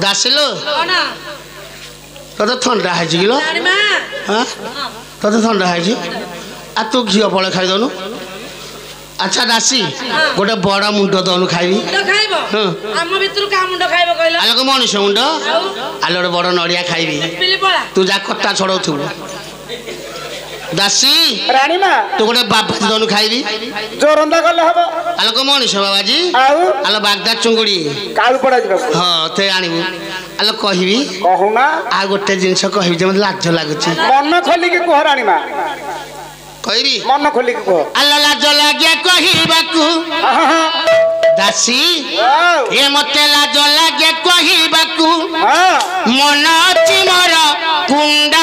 दासिलो तोते थंडा है किलो हाँ तोते थंडा है आ तू घी पड़े खाई दनु अच्छा दासी गोटे बड़ मुंड दनु खाइबी आलोक मनीष मुंड आलो गोटे बड़ नड़िया खाइबी तू जा कट्टा छड़ाऊ दासी रानी मां तू गोटे बाबाजी दनु खाइबी जो रंदा गले हबो आलोक मनीष बाबाजी आलो बागदा चुंगुड़ी काल पड़ा जिबो हां ते आनिबू आलो कहिबी कहूना आ गोटे जिंस कहिबी जे मते लाज लागुची मन खोली के कह रानी मां कहिबी मन खोली के कह आलो लाज लाग्या कहिबाकू दासी ए मते लाज लाग्या कहिबाकू मन अछि मोर कुंडा